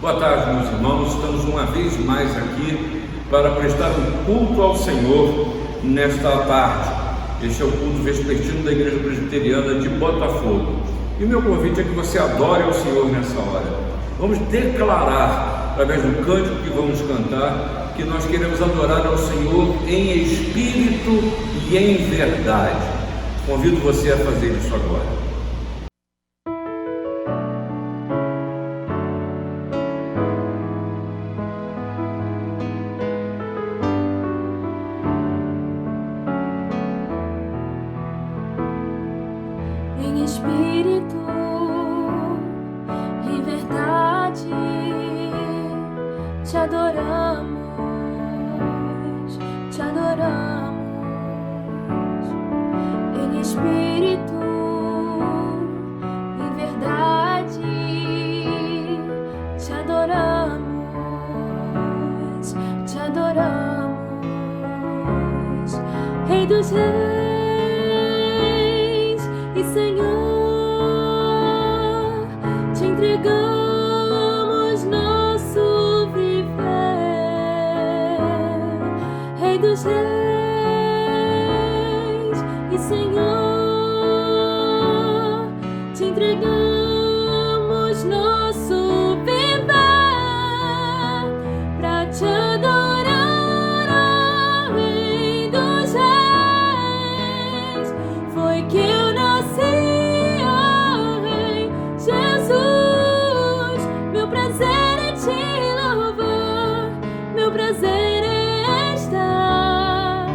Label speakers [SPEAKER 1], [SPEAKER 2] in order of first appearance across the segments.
[SPEAKER 1] Boa tarde, meus irmãos. Estamos uma vez mais aqui para prestar um culto ao Senhor nesta tarde. Este é o culto vespertino da Igreja Presbiteriana de Botafogo. E o meu convite é que você adore ao Senhor nessa hora. Vamos declarar, através do cântico que vamos cantar, que nós queremos adorar ao Senhor em espírito e em verdade. Convido você a fazer isso agora.
[SPEAKER 2] Em espírito e verdade, te adoramos, te adoramos. Em espírito e verdade, te adoramos, te adoramos. Rei dos reis e Senhor, te entregamos nosso viver. Rei dos reis e Senhor, te entregamos nosso viver para te adorar, ó Rei dos reis. Foi que eu nasci, ó Rei Jesus. Meu prazer é te louvar, meu prazer é estar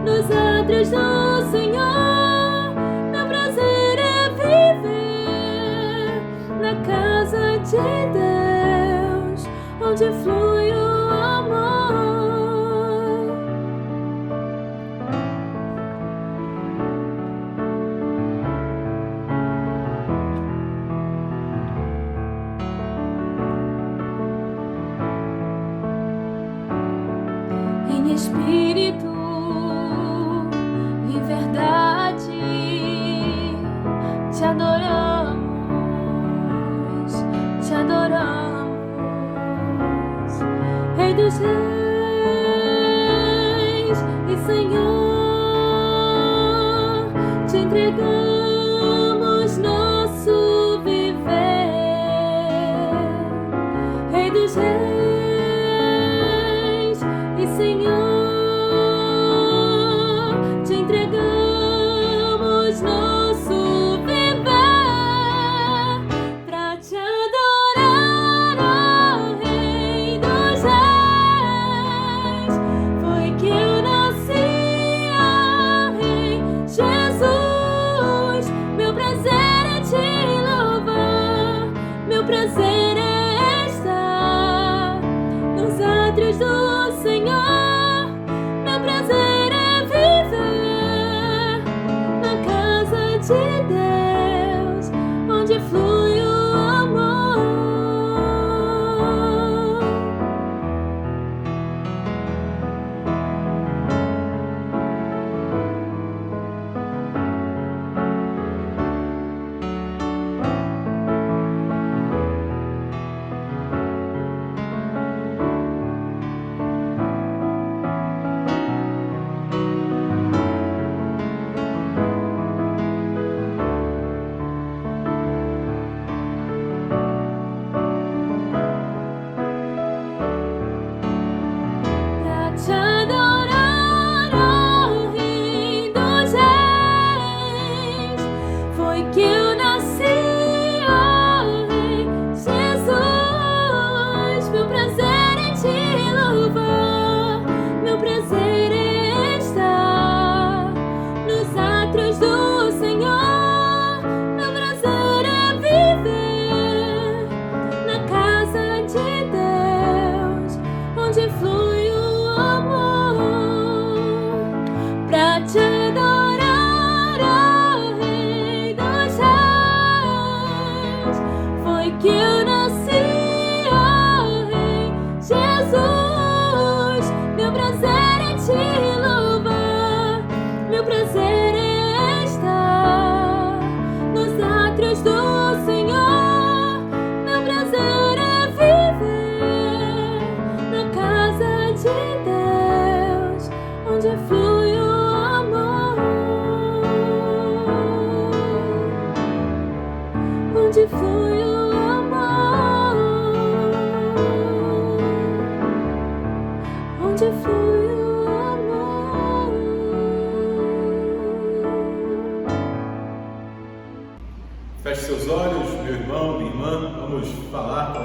[SPEAKER 2] nos átrios do Senhor. Meu prazer é viver na casa de Deus, onde flui o amor. Em espírito e verdade, te adoramos, te adoramos. Rei dos reis e Senhor, te entregamos nosso viver. Rei dos reis e Senhor, te entregamos nosso viver para te adorar, ó Rei dos reis. Foi que eu nasci, ó Rei Jesus. Meu prazer é te louvar, meu prazer é estar nos átrios do Senhor. Meu prazer é viver na casa de Deus, onde flui o amor.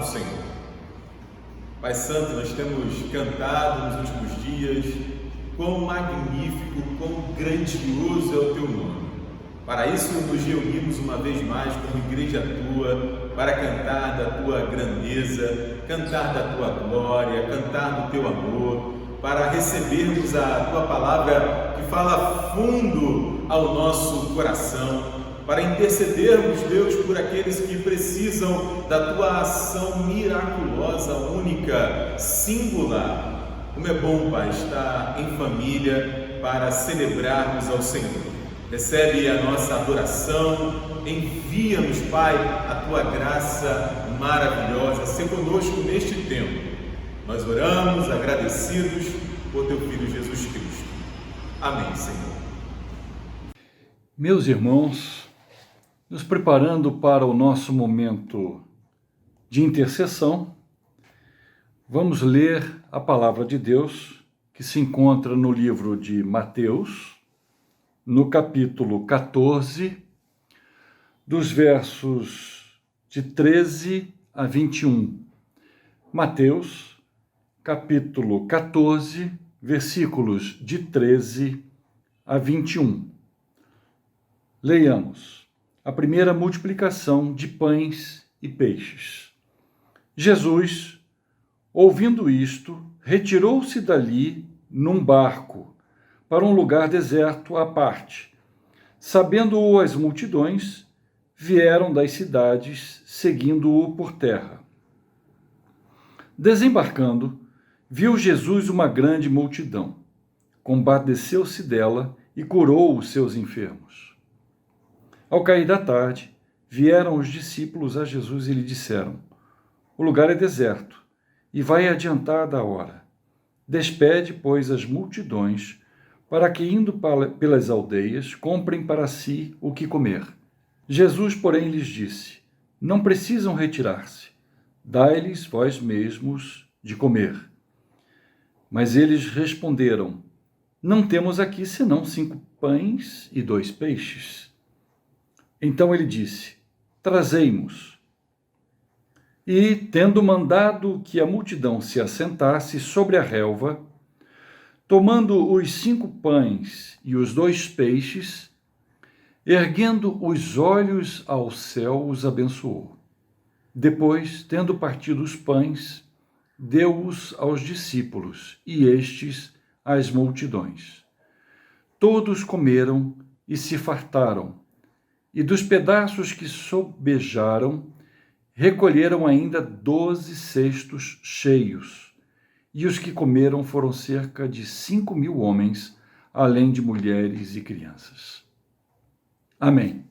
[SPEAKER 3] Senhor. Pai Santo, nós temos cantado nos últimos dias quão magnífico, quão grandioso é o Teu nome. Para isso nos reunimos uma vez mais como igreja Tua, para cantar da Tua grandeza, cantar da Tua glória, cantar do Teu amor, para recebermos a Tua palavra que fala fundo ao nosso coração, para intercedermos, Deus, por aqueles que precisam da Tua ação miraculosa, única, singular. Como é bom, Pai, estar em família para celebrarmos ao Senhor. Recebe a nossa adoração, envia-nos, Pai, a Tua graça maravilhosa. Se conosco neste tempo. Nós oramos agradecidos por Teu Filho Jesus Cristo. Amém, Senhor.
[SPEAKER 4] Meus irmãos, nos preparando para o nosso momento de intercessão, vamos ler a palavra de Deus que se encontra no livro de Mateus, no capítulo 14, dos versos de 13 a 21. Mateus, capítulo 14, versículos de 13 a 21. Leiamos a primeira multiplicação de pães e peixes. Jesus, ouvindo isto, retirou-se dali num barco para um lugar deserto à parte. Sabendo-o as multidões, vieram das cidades, seguindo-o por terra. Desembarcando, viu Jesus uma grande multidão. Compadeceu-se dela e curou os seus enfermos. Ao cair da tarde, vieram os discípulos a Jesus e lhe disseram: o lugar é deserto e vai adiantada a hora. Despede, pois, as multidões, para que, indo pelas aldeias, comprem para si o que comer. Jesus, porém, lhes disse: não precisam retirar-se, dai-lhes vós mesmos de comer. Mas eles responderam: não temos aqui senão 5 pães e 2 peixes. Então ele disse: trazei-mos. E, tendo mandado que a multidão se assentasse sobre a relva, tomando os 5 pães e os 2 peixes, erguendo os olhos ao céu, os abençoou. Depois, tendo partido os pães, deu-os aos discípulos, e estes às multidões. Todos comeram e se fartaram, e dos pedaços que sobejaram, recolheram ainda 12 cestos cheios, e os que comeram foram cerca de 5.000 homens, além de mulheres e crianças. Amém.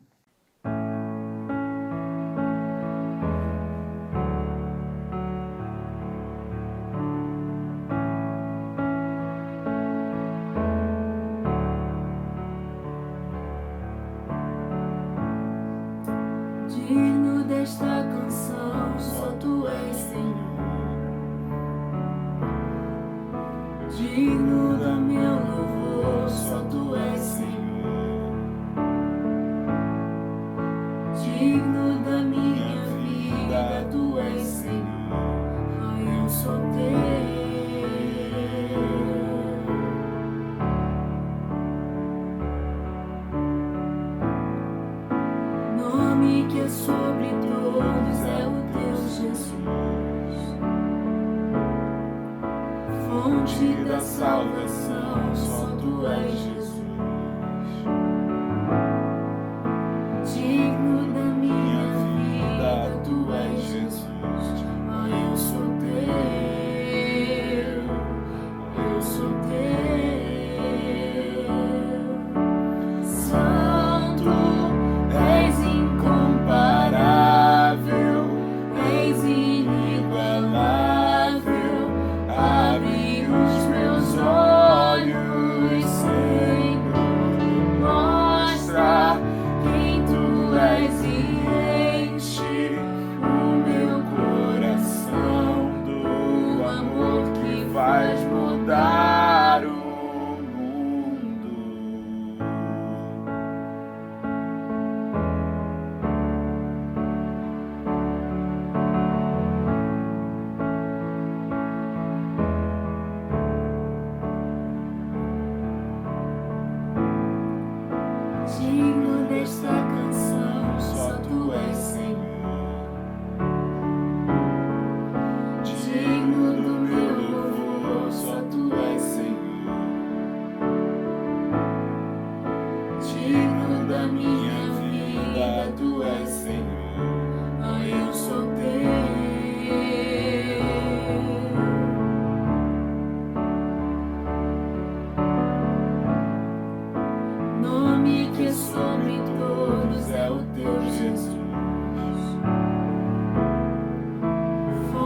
[SPEAKER 2] Digno desta canção, só Tu és, Senhor. Digno do meu louvor, só Tu és, Senhor. Digno da minha vida, Tu és, Senhor. Ai, eu sou Teu. Que é sobre todos é o Teu Jesus, fonte da salvação, só Tu és Jesus. Digno da minha vida, Tu és Jesus. Ah, eu sou Teu, eu sou Teu. Santo, és Abre os meus olhos, Senhor.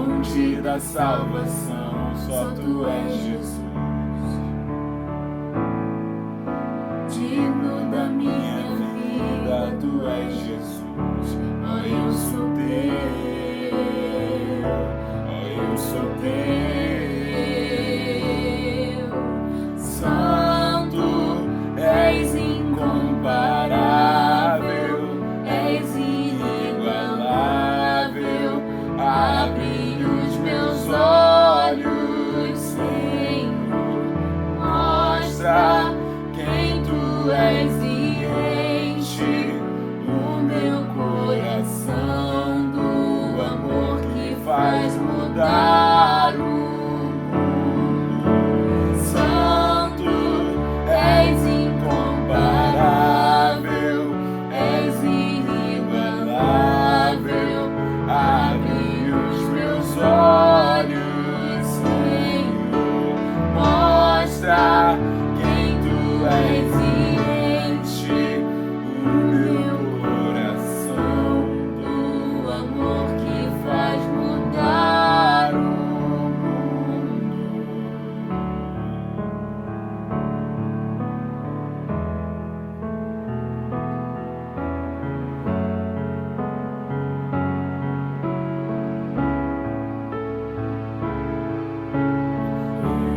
[SPEAKER 3] fonte da salvação, só tu és Jesus.
[SPEAKER 2] Digno da minha vida, tu és Jesus. Ó, eu sou teu, ó, eu sou teu. Santo, és incomparável, és inigualável. Abre os meus olhos, Senhor, mostra quem tu és e enche o meu coração do amor que faz mudar o mundo. Santo, és incomparável, és inigualável. Abre os meus olhos, Senhor, mostra quem tu és e enche o meu coração do amor que faz mudar o mundo.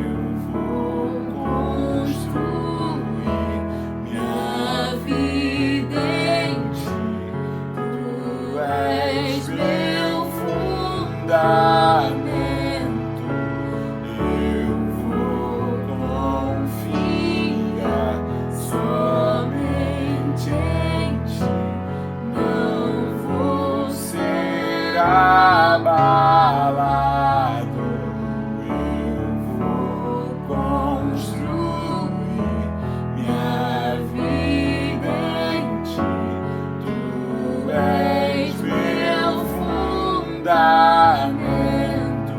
[SPEAKER 2] Eu vou construir minha vida em ti. Tu és meu fundamento. Eu vou confiar somente em ti. Não vou ser abalado. Eu vou construir minha vida em ti. Tu és meu fundamento.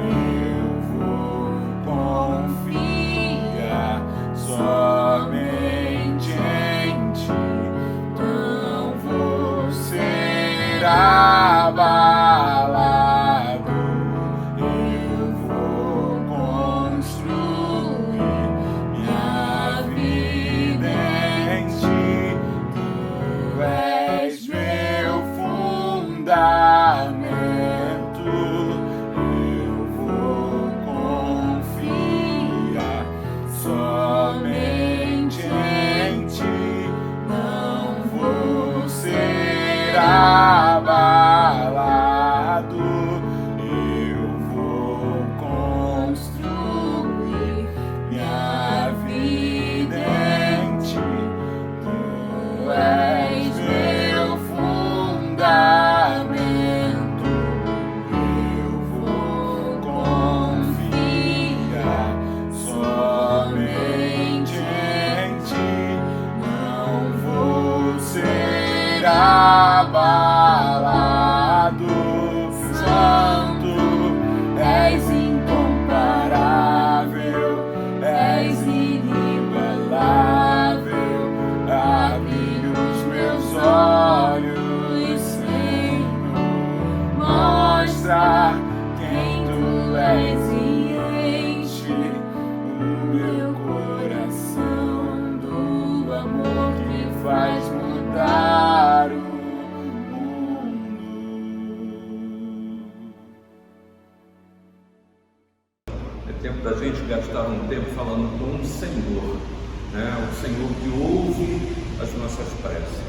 [SPEAKER 2] Eu vou confiar somente em ti. Não vou ser abalado. Eu vou construir minha vida em ti. Tu és meu fundamento. Eu vou confiar somente em ti. Não vou ser abalado. Eu vou construir minha vida em ti. Tu és meu fundamento. Eu vou confiar somente em ti. Não vou ser abalado. Santo, és incomparável, és inigualável. Abre os meus olhos, Senhor, mostra quem tu és e enche o meu coração do amor que faz mudar o mundo.
[SPEAKER 1] É tempo da gente gastar um tempo falando com o Senhor, né? O Senhor que ouve as nossas preces.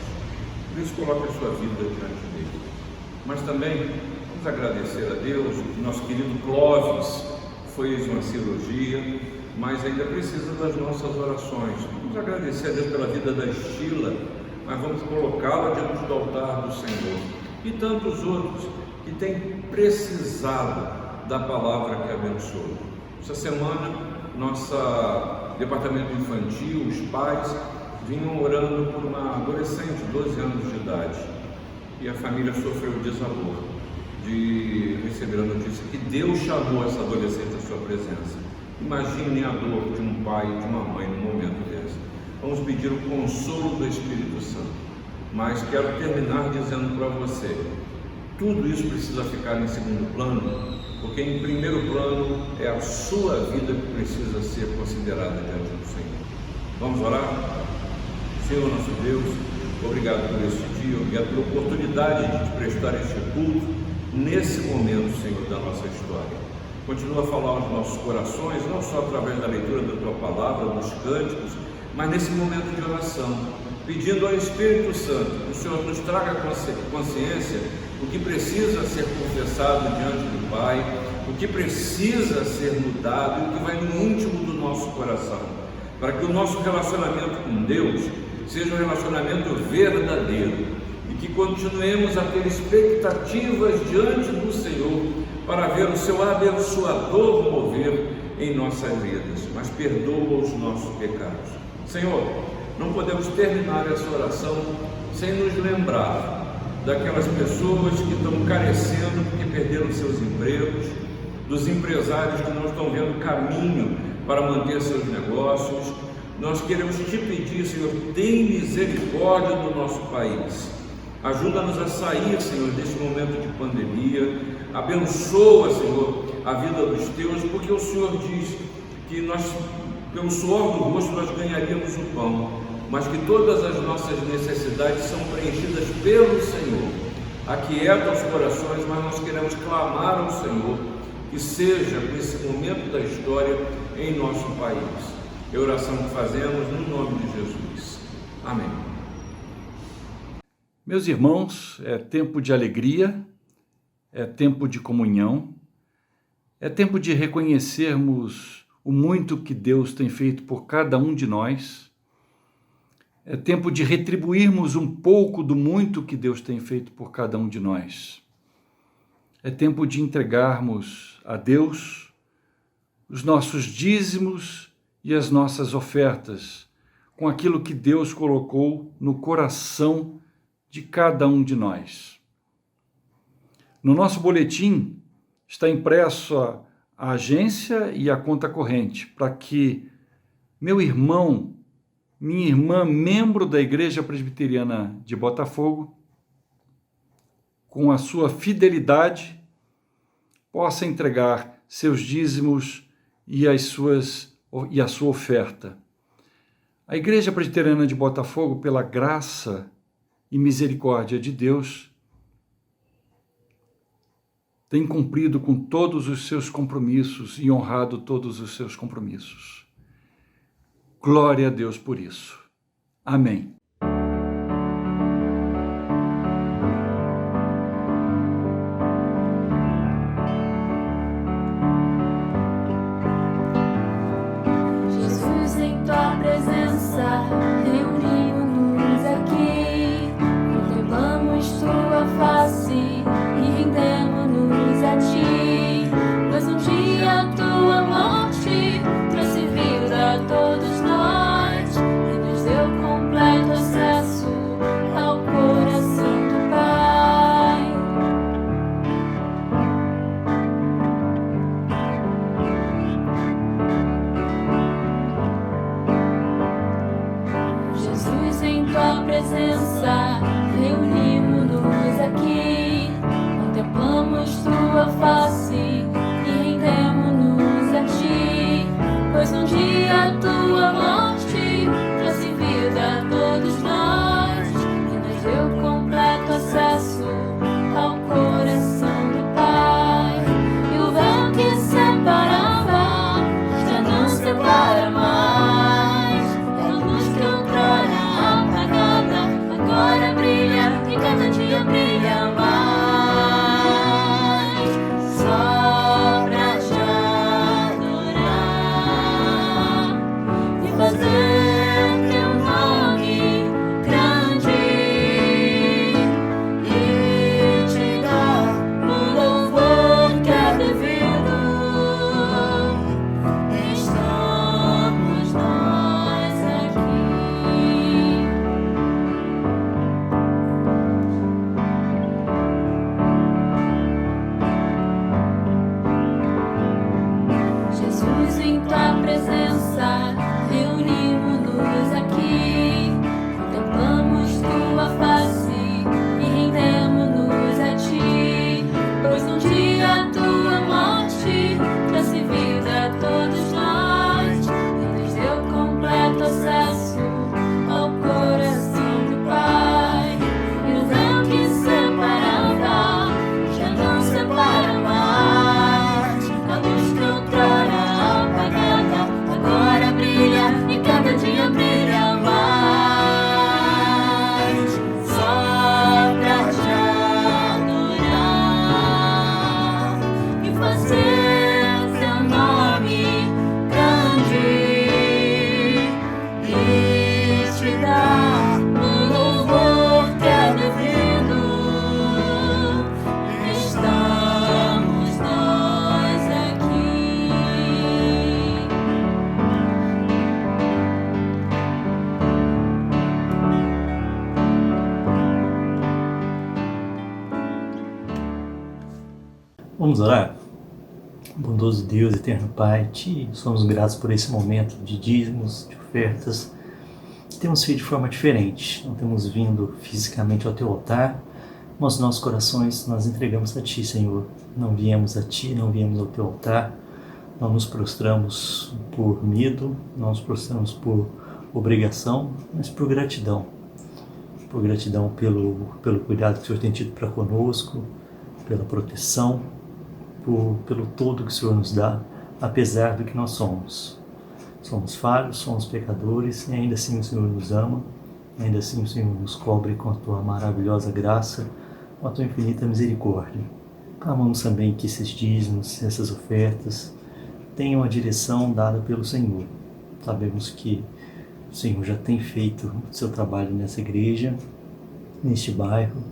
[SPEAKER 1] Por isso, coloque a sua vida diante dele. Mas também vamos agradecer a Deus. Nosso querido Clóvis fez uma cirurgia, mas ainda precisa das nossas orações. Vamos agradecer a Deus pela vida da Estila, mas vamos colocá-la diante do altar do Senhor. E tantos outros que têm precisado da palavra que abençoa. Essa semana, nosso departamento infantil, os pais, vinham orando por uma adolescente de 12 anos de idade. E a família sofreu o desamor de receber a notícia que Deus chamou essa adolescente à sua presença. Imaginem a dor de um pai e de uma mãe num momento desse. Vamos pedir o consolo do Espírito Santo. Mas quero terminar dizendo para você tudo isso precisa ficar em segundo plano, porque em primeiro plano é a sua vida que precisa ser considerada diante do Senhor. Vamos orar? Senhor nosso Deus, obrigado por este dia, obrigado pela oportunidade de te prestar este culto nesse momento, Senhor, da nossa história. Continua a falar aos nossos corações, não só através da leitura da Tua Palavra, dos cânticos, mas nesse momento de oração, pedindo ao Espírito Santo que o Senhor nos traga consciência o que precisa ser confessado diante do Pai, o que precisa ser mudado e o que vai no íntimo do nosso coração, para que o nosso relacionamento com Deus seja um relacionamento verdadeiro e que continuemos a ter expectativas diante do Senhor para ver o Seu abençoador mover em nossas vidas, mas perdoa os nossos pecados. Senhor, não podemos terminar essa oração sem nos lembrar daquelas pessoas que estão carecendo porque perderam seus empregos, dos empresários que não estão vendo caminho para manter seus negócios. Nós queremos te pedir, Senhor, tem misericórdia do nosso país. Ajuda-nos a sair, Senhor, desse momento de pandemia. Abençoa, Senhor, a vida dos teus, porque o Senhor diz que nós, pelo suor do rosto, nós ganharíamos o pão, mas que todas as nossas necessidades são preenchidas pelo Senhor. Aquieta os corações, mas nós queremos clamar ao Senhor que seja esse momento da história em nosso país. É a oração que fazemos no nome de Jesus. Amém.
[SPEAKER 4] Meus irmãos, é tempo de alegria, é tempo de comunhão, é tempo de reconhecermos o muito que Deus tem feito por cada um de nós. É tempo de retribuirmos um pouco do muito que Deus tem feito por cada um de nós. É tempo de entregarmos a Deus os nossos dízimos e as nossas ofertas, com aquilo que Deus colocou no coração de cada um de nós. No nosso boletim está impresso a agência e a conta corrente, para que meu irmão, minha irmã, membro da Igreja Presbiteriana de Botafogo, com a sua fidelidade, possa entregar seus dízimos e a sua oferta. A Igreja Presbiteriana de Botafogo, pela graça e misericórdia de Deus, tem cumprido com todos os seus compromissos e honrado todos os seus compromissos. Glória a Deus por isso. Amém.
[SPEAKER 2] Jesus, em tua presença, reunimos-nos aqui, contemplamos tua face e rendemos-nos a ti, pois um dia a tua morte trouxe vida a todos nós e nos deu completo acesso ao coração do Pai. Jesus, em tua presença, reunimos-nos aqui, contemplamos tua face e rendemos-nos a ti, pois um dia a tua morte trouxe vida a todos nós e nos deu completo acesso ao coração do Pai. E o véu que separava já não separa mais, a luz que outrora apagada agora brilha e cada dia brilha mais. Só pra te adorar e fazer teu nome grande e te dar o louvor que é devido. Estamos nós aqui. Jesus, em tua presença, reunimos-nos aqui, contemplamos tua face e rendemos-nos a ti, fazer teu nome grande e te dar o louvor que é devido. Estamos nós aqui.
[SPEAKER 5] Vamos orar? Bondoso Deus, eterno Pai, te somos gratos por esse momento de dízimos, de ofertas. Temos feito de forma diferente, não temos vindo fisicamente ao teu altar, mas nossos corações nós entregamos a ti, Senhor. Não viemos a ti, não viemos ao teu altar, não nos prostramos por medo, não nos prostramos por obrigação, mas por gratidão. Por gratidão pelo cuidado que o Senhor tem tido para conosco, pela proteção, pelo todo que o Senhor nos dá, apesar do que nós somos. Somos falhos, somos pecadores, e ainda assim o Senhor nos ama, ainda assim o Senhor nos cobre com a tua maravilhosa graça, com a tua infinita misericórdia. Clamamos também que esses dízimos, essas ofertas, tenham a direção dada pelo Senhor. Sabemos que o Senhor já tem feito o seu trabalho nessa igreja, neste bairro.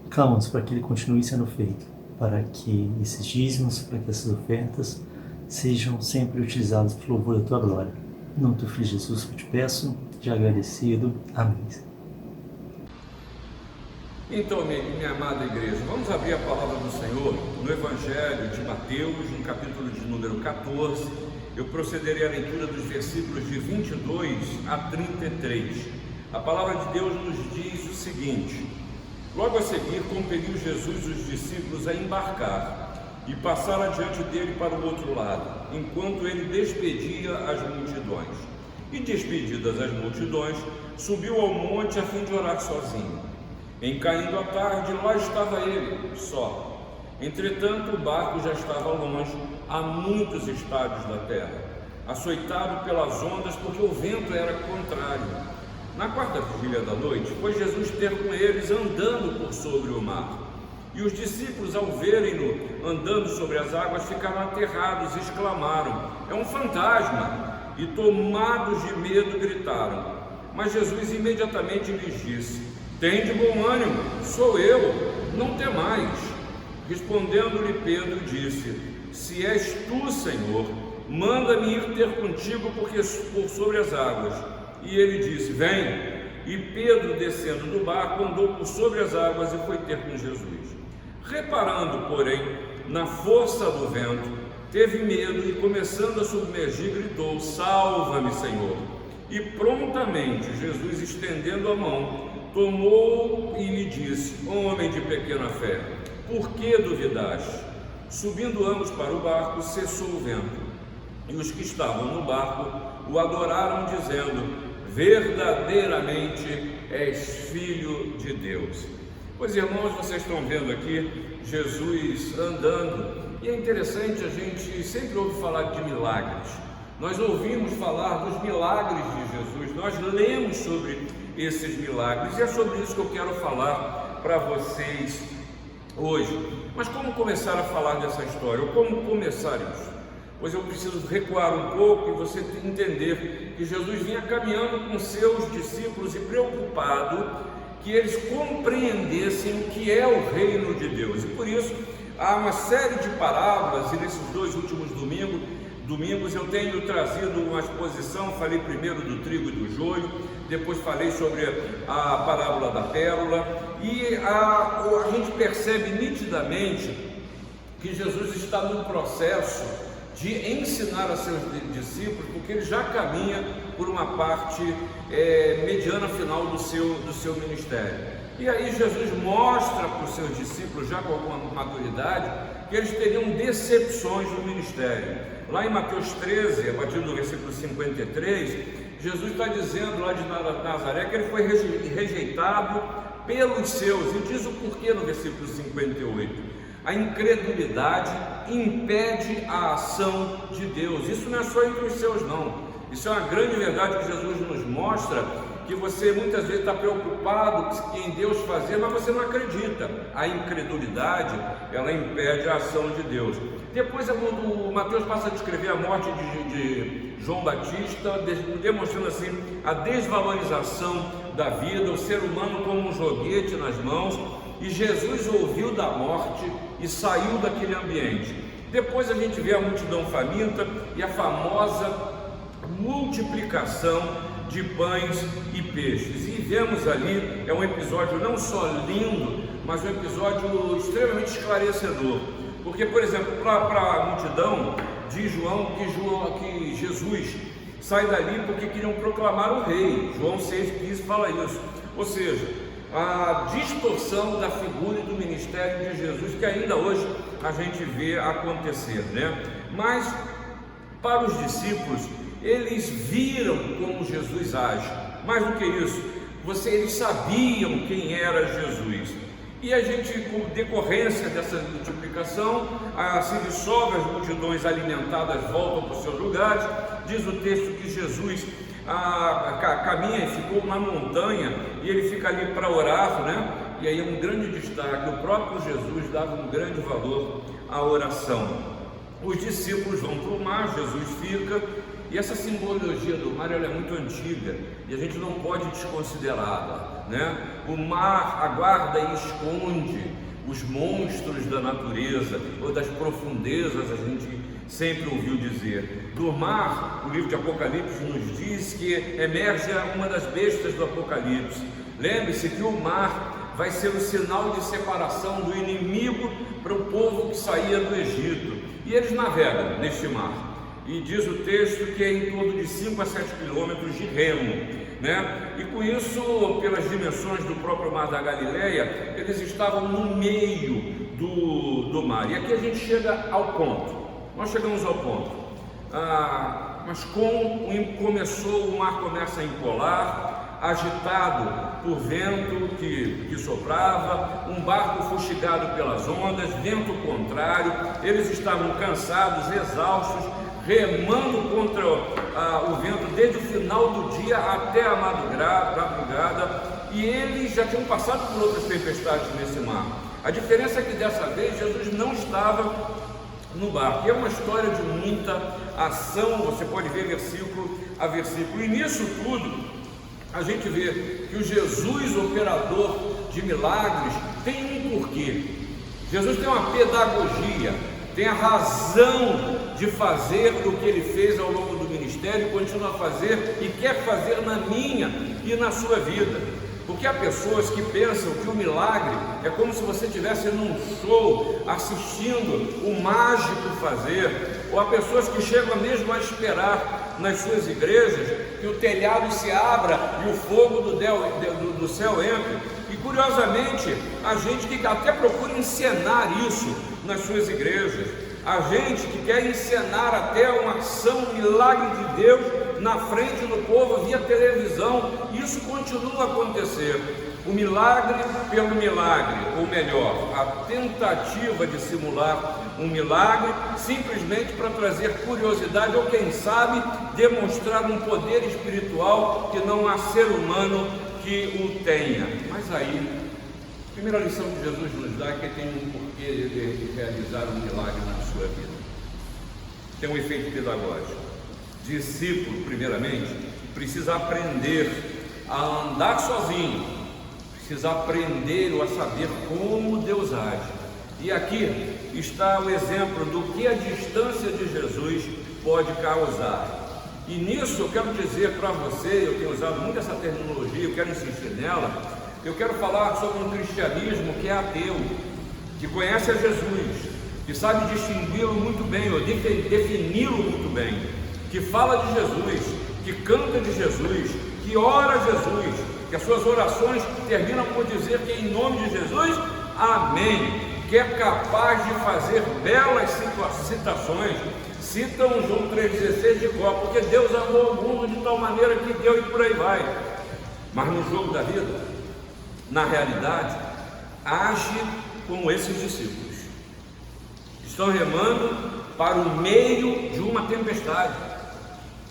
[SPEAKER 5] Clamamos para que ele continue sendo feito, para que esses dízimos, para que essas ofertas sejam sempre utilizadas para o louvor da tua glória. Em nome do teu Filho Jesus, eu te peço, já agradecido. Amém.
[SPEAKER 1] Então, minha amada igreja, vamos abrir a palavra do Senhor no Evangelho de Mateus, no capítulo de número 14. Eu procederei à leitura dos versículos de 22 a 33. A palavra de Deus nos diz o seguinte: logo a seguir, compeliu Jesus os discípulos a embarcar e passar adiante dele para o outro lado, enquanto ele despedia as multidões. E despedidas as multidões, subiu ao monte a fim de orar sozinho. Em caindo a tarde, lá estava ele, só. Entretanto, o barco já estava longe, a muitos estádios da terra, açoitado pelas ondas, porque o vento era contrário. Na quarta vigília da noite, foi Jesus ter com eles andando por sobre o mar. E os discípulos, ao verem-no andando sobre as águas, ficaram aterrados e exclamaram: é um fantasma! E tomados de medo, gritaram. Mas Jesus imediatamente lhes disse: tende bom ânimo, sou eu, não temais. Respondendo-lhe Pedro, disse: se és tu, Senhor, manda-me ir ter contigo por sobre as águas. E ele disse: vem. E Pedro, descendo do barco, andou por sobre as águas e foi ter com Jesus. Reparando, porém, na força do vento, teve medo e, começando a submergir, gritou: salva-me, Senhor. E prontamente Jesus, estendendo a mão, tomou e lhe disse: homem de pequena fé, por que duvidaste? Subindo ambos para o barco, cessou o vento. E os que estavam no barco o adoraram, dizendo: verdadeiramente és Filho de Deus. Pois, irmãos, vocês estão vendo aqui Jesus andando, e é interessante, a gente sempre ouve falar de milagres. Nós ouvimos falar dos milagres de Jesus, nós lemos sobre esses milagres, e é sobre isso que eu quero falar para vocês hoje. Mas como começar a falar dessa história, ou como começar isso? Pois eu preciso recuar um pouco e você entender que Jesus vinha caminhando com seus discípulos e preocupado que eles compreendessem o que é o reino de Deus. E por isso há uma série de parábolas, e nesses dois últimos domingos eu tenho trazido uma exposição. Falei primeiro do trigo e do joio, depois falei sobre a parábola da pérola, e a gente percebe nitidamente que Jesus está num processo de ensinar a seus discípulos, porque ele já caminha por uma parte mediana final do seu ministério. E aí Jesus mostra para os seus discípulos, já com alguma maturidade, que eles teriam decepções no ministério. Lá em Mateus 13, a partir do versículo 53, Jesus está dizendo lá de Nazaré que ele foi rejeitado pelos seus, e diz o porquê no versículo 58. A incredulidade impede a ação de Deus. Isso não é só entre os seus, não. Isso é uma grande verdade que Jesus nos mostra, que você muitas vezes está preocupado em Deus fazer, mas você não acredita. A incredulidade, ela impede a ação de Deus. Depois o Mateus passa a descrever a morte de João Batista, demonstrando assim a desvalorização da vida, o ser humano como um joguete nas mãos, e Jesus ouviu da morte e saiu daquele ambiente. Depois a gente vê a multidão faminta e a famosa multiplicação de pães e peixes, e vemos ali, é um episódio não só lindo, mas um episódio extremamente esclarecedor, porque, por exemplo, para a multidão diz João que Jesus sai dali porque queriam proclamar o rei. João 6,15 fala isso, ou seja, a distorção da figura e do ministério de Jesus, que ainda hoje a gente vê acontecer, né? Mas para os discípulos, eles viram como Jesus age. Mais do que isso, eles sabiam quem era Jesus. E a gente, com decorrência dessa multiplicação, se dissolve, as multidões alimentadas voltam para os seus lugares. Diz o texto que Jesus caminha e ficou uma montanha, e ele fica ali para orar, né? E aí é um grande destaque, o próprio Jesus dava um grande valor à oração. Os discípulos vão para o mar, Jesus fica, e essa simbologia do mar, ela é muito antiga e a gente não pode desconsiderá-la, né? O mar aguarda e esconde os monstros da natureza ou das profundezas, a gente sempre ouviu dizer. Do mar, o livro de Apocalipse nos diz que emerge uma das bestas do Apocalipse. Lembre-se que o mar vai ser o sinal de separação do inimigo para o povo que saía do Egito, e eles navegam neste mar. E diz o texto que é em torno de 5 a 7 quilômetros de remo, né? E com isso, pelas dimensões do próprio mar da Galileia, eles estavam no meio do mar. E aqui a gente chega ao ponto, nós chegamos ao ponto. Mas o mar começa a empolar, agitado por vento que soprava, um barco fustigado pelas ondas, vento contrário, eles estavam cansados, exaustos, remando contra o vento desde o final do dia até a madrugada, e eles já tinham passado por outras tempestades nesse mar. A diferença é que dessa vez Jesus não estava no barco. E é uma história de muita ação, você pode ver versículo a versículo, e nisso tudo a gente vê que o Jesus operador de milagres tem um porquê. Jesus tem uma pedagogia, tem a razão de fazer o que ele fez ao longo do ministério, continua a fazer e quer fazer na minha e na sua vida. Porque há pessoas que pensam que o milagre é como se você estivesse num show assistindo o mágico fazer, ou há pessoas que chegam mesmo a esperar nas suas igrejas que o telhado se abra e o fogo do céu entre. E curiosamente, a gente que até procura encenar isso nas suas igrejas, a gente que quer encenar até uma ação, um milagre de Deus na frente do povo via televisão, isso continua a acontecer. O milagre pelo milagre, ou melhor, a tentativa de simular um milagre simplesmente para trazer curiosidade, ou quem sabe demonstrar um poder espiritual que não há ser humano que o tenha. Mas aí, a primeira lição que Jesus nos dá é que tem um porquê de realizar um milagre na sua vida. Tem um efeito pedagógico. Discípulo, primeiramente, precisa aprender a andar sozinho, precisa aprender ou a saber como Deus age. E aqui está o exemplo do que a distância de Jesus pode causar. E nisso eu quero dizer para você, eu tenho usado muito essa terminologia, eu quero insistir nela. Eu quero falar sobre um cristianismo que é ateu, que conhece a Jesus, que sabe distingui-lo muito bem, ou defini-lo muito bem, que fala de Jesus, que canta de Jesus, que ora a Jesus, que as suas orações terminam por dizer que em nome de Jesus, amém, que é capaz de fazer belas citações, citam João 3,16 de cor, porque Deus amou o mundo de tal maneira que deu, e por aí vai. Mas no jogo da vida, na realidade, age como esses discípulos. Estão remando para o meio de uma tempestade.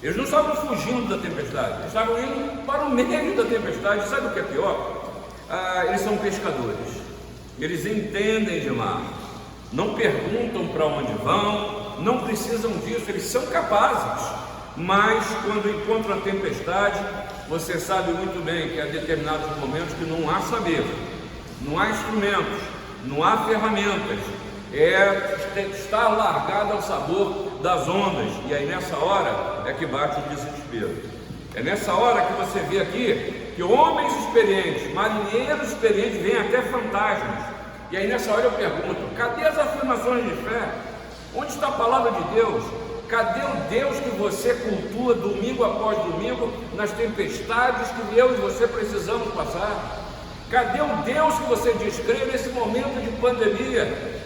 [SPEAKER 1] Eles não estavam fugindo da tempestade, eles estavam indo para o meio da tempestade. Sabe o que é pior? Eles são pescadores, eles entendem de mar, não perguntam para onde vão, não precisam disso, eles são capazes. Mas quando encontram a tempestade, você sabe muito bem que há determinados momentos que não há saber, não há instrumentos, não há ferramentas, está largado ao sabor das ondas. E aí nessa hora é que bate o desespero. É nessa hora que você vê aqui que homens experientes, marinheiros experientes, veem até fantasmas. E aí nessa hora eu pergunto: cadê as afirmações de fé? Onde está a palavra de Deus? Cadê o Deus que você cultua domingo após domingo nas tempestades que eu e você precisamos passar? Cadê o Deus que você diz crer nesse momento de pandemia?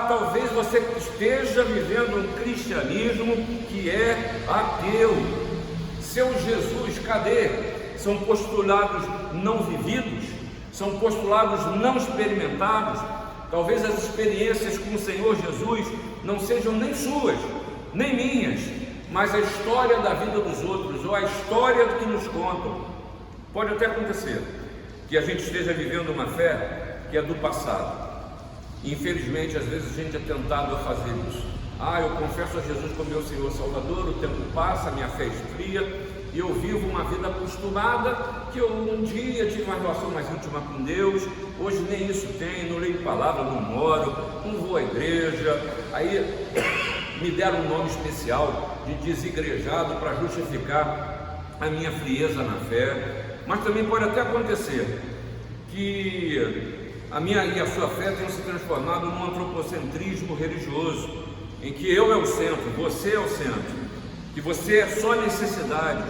[SPEAKER 1] Talvez você esteja vivendo um cristianismo que é ateu. Seu Jesus, cadê? São postulados não vividos, são postulados não experimentados. Talvez as experiências com o Senhor Jesus não sejam nem suas, nem minhas, mas a história da vida dos outros, ou a história do que nos contam. Pode até acontecer que a gente esteja vivendo uma fé que é do passado. Infelizmente, às vezes a gente é tentado a fazer isso. Eu confesso a Jesus como meu Senhor Salvador, o tempo passa, a minha fé esfria, e eu vivo uma vida acostumada, que eu um dia tive uma relação mais íntima com Deus, hoje nem isso tenho, não leio palavra, não moro, não vou à igreja. Aí me deram um nome especial de desigrejado para justificar a minha frieza na fé. Mas também pode até acontecer que a minha e a sua fé tenham se transformado num antropocentrismo religioso, em que eu é o centro, você é o centro, que você é só necessidades,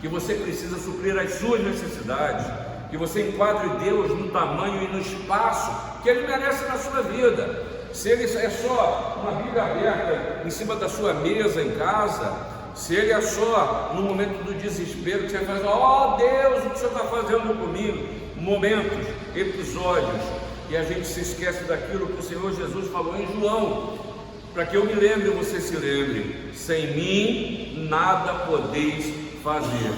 [SPEAKER 1] que você precisa suprir as suas necessidades, que você enquadre Deus no tamanho e no espaço que Ele merece na sua vida. Se Ele é só uma Bíblia aberta em cima da sua mesa em casa, se Ele é só no momento do desespero que você faz: ó Deus, o que você está fazendo comigo? Momentos, episódios, e a gente se esquece daquilo que o Senhor Jesus falou em João, para que eu me lembre e você se lembre: sem mim nada podeis fazer.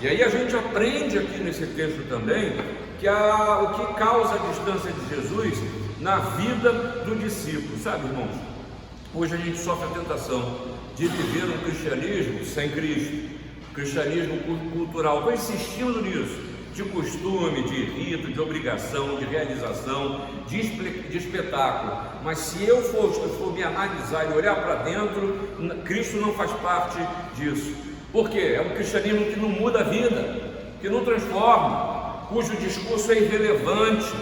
[SPEAKER 1] E aí a gente aprende aqui nesse texto também que o que causa a distância de Jesus na vida do discípulo. Sabe, irmãos, hoje a gente sofre a tentação de viver um cristianismo sem Cristo, cristianismo cultural. Estou insistindo nisso, de costume, de rito, de obrigação, de realização, de espetáculo. Mas se eu for me analisar e olhar para dentro, Cristo não faz parte disso. Por quê? É um cristianismo que não muda a vida, que não transforma, cujo discurso é irrelevante.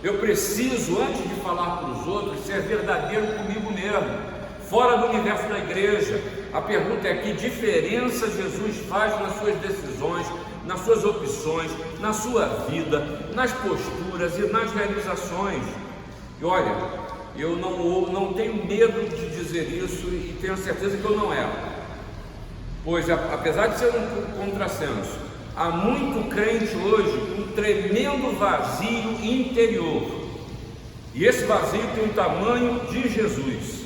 [SPEAKER 1] Eu preciso, antes de falar para os outros, ser verdadeiro comigo mesmo, fora do universo da igreja. A pergunta é: que diferença Jesus faz nas suas decisões, nas suas opções, na sua vida, nas posturas e nas realizações? E olha, eu não tenho medo de dizer isso e tenho certeza que eu não erro, pois apesar de ser um contrassenso, há muito crente hoje com um tremendo vazio interior, e esse vazio tem o tamanho de Jesus.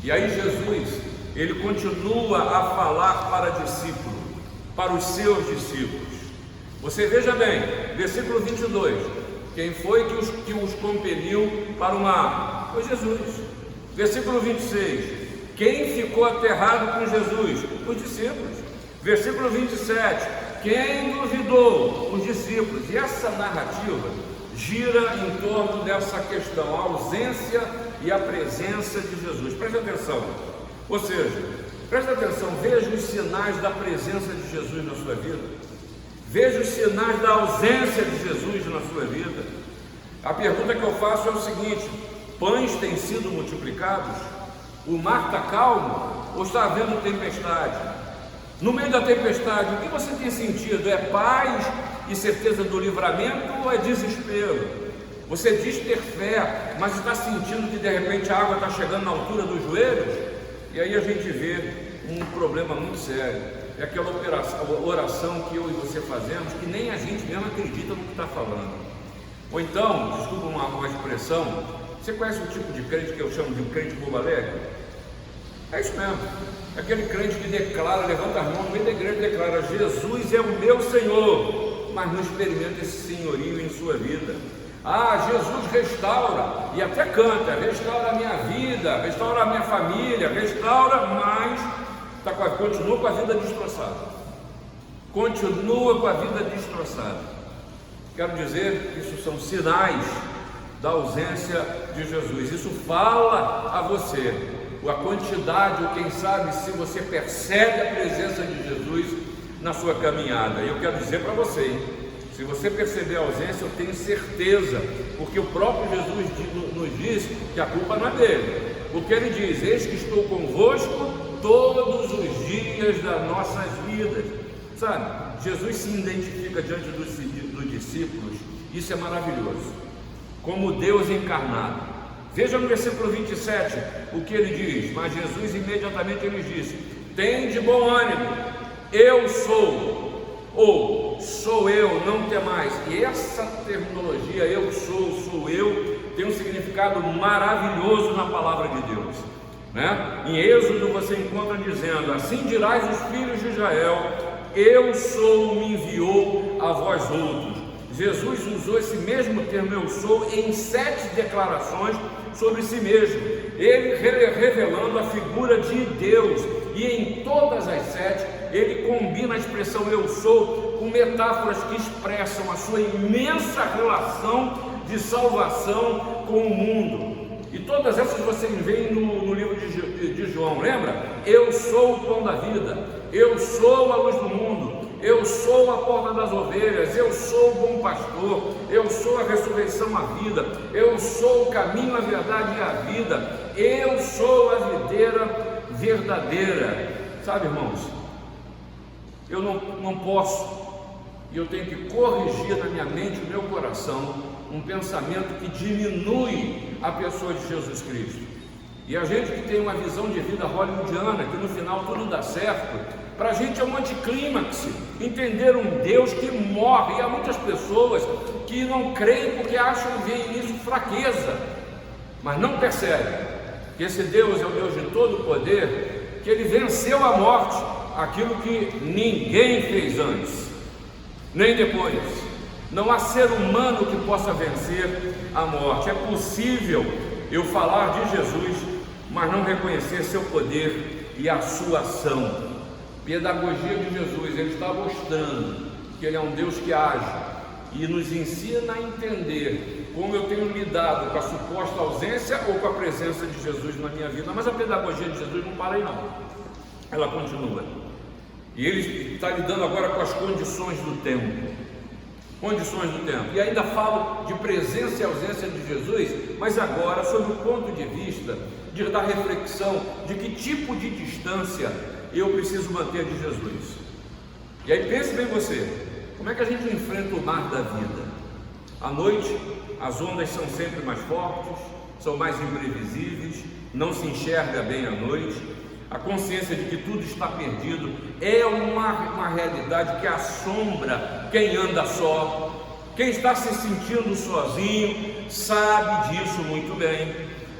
[SPEAKER 1] E aí Jesus, ele continua a falar para discípulo, para os seus discípulos. Você veja bem, versículo 22, quem foi que os compeliu para o mar? Foi Jesus. Versículo 26, quem ficou aterrado com Jesus? Os discípulos. Versículo 27, quem duvidou? Os discípulos. E essa narrativa gira em torno dessa questão, a ausência e a presença de Jesus. Preste atenção, ou seja, preste atenção, veja os sinais da presença de Jesus na sua vida, veja os sinais da ausência de Jesus na sua vida. A pergunta que eu faço é o seguinte: pães têm sido multiplicados? O mar está calmo ou está havendo tempestade? No meio da tempestade, o que você tem sentido? É paz e certeza do livramento ou é desespero? Você diz ter fé, mas está sentindo que de repente a água está chegando na altura dos joelhos? E aí a gente vê um problema muito sério. É aquela oração que eu e você fazemos, que nem a gente mesmo acredita no que está falando. Ou então, desculpa uma expressão, você conhece o tipo de crente que eu chamo de crente bobo alegre? É isso mesmo. Aquele crente que declara, levanta as mãos no meio da igreja e declara: Jesus é o meu Senhor, mas não experimenta esse senhorio em sua vida. Ah, Jesus restaura, e até canta: restaura a minha vida, restaura a minha família, restaura, mas continua com a vida destroçada. Continua com a vida destroçada. Quero dizer que isso são sinais da ausência de Jesus. Isso fala a você a quantidade, ou quem sabe se você percebe a presença de Jesus na sua caminhada. E eu quero dizer para você, hein? Se você perceber a ausência, eu tenho certeza, porque o próprio Jesus nos diz que a culpa não é dele, porque ele diz: eis que estou convosco todos os dias das nossas vidas. Sabe, Jesus se identifica diante dos discípulos, isso é maravilhoso, como Deus encarnado. Veja no versículo 27 o que ele diz: mas Jesus imediatamente ele disse: tende bom ânimo, eu sou, ou sou eu, não temais. E essa terminologia, eu sou eu, tem um significado maravilhoso na palavra de Deus, né? Em Êxodo você encontra dizendo: assim dirás os filhos de Israel, eu sou, me enviou a vós outros. Jesus usou esse mesmo termo, eu sou, em 7 declarações sobre si mesmo, ele revelando a figura de Deus, e em todas as 7 ele combina a expressão eu sou com metáforas que expressam a sua imensa relação de salvação com o mundo. E todas essas vocês veem no livro de João, lembra? Eu sou o pão da vida, eu sou a luz do mundo, eu sou a porta das ovelhas, eu sou o bom pastor, eu sou a ressurreição, a vida, eu sou o caminho, a verdade e a vida, eu sou a videira verdadeira. Sabe, irmãos, eu não posso, e eu tenho que corrigir na minha mente, no meu coração, um pensamento que diminui a pessoa de Jesus Cristo. E a gente que tem uma visão de vida hollywoodiana, que no final tudo dá certo, para a gente é um anticlímax entender um Deus que morre. E há muitas pessoas que não creem porque acham ver nisso fraqueza, mas não percebem que esse Deus é o Deus de todo o poder, que ele venceu a morte, aquilo que ninguém fez antes, nem depois. Não há ser humano que possa vencer a morte. É possível eu falar de Jesus, mas não reconhecer seu poder e a sua ação. Pedagogia de Jesus, ele está mostrando que ele é um Deus que age e nos ensina a entender como eu tenho lidado com a suposta ausência ou com a presença de Jesus na minha vida. Mas a pedagogia de Jesus não para aí não, ela continua. E ele está lidando agora com as condições do tempo. E ainda falo de presença e ausência de Jesus, mas agora sob o ponto de vista da reflexão de que tipo de distância eu preciso manter de Jesus. E aí pense bem você, como é que a gente enfrenta o mar da vida? À noite, as ondas são sempre mais fortes, são mais imprevisíveis, não se enxerga bem à noite, a consciência de que tudo está perdido é uma realidade que assombra quem anda só. Quem está se sentindo sozinho sabe disso muito bem.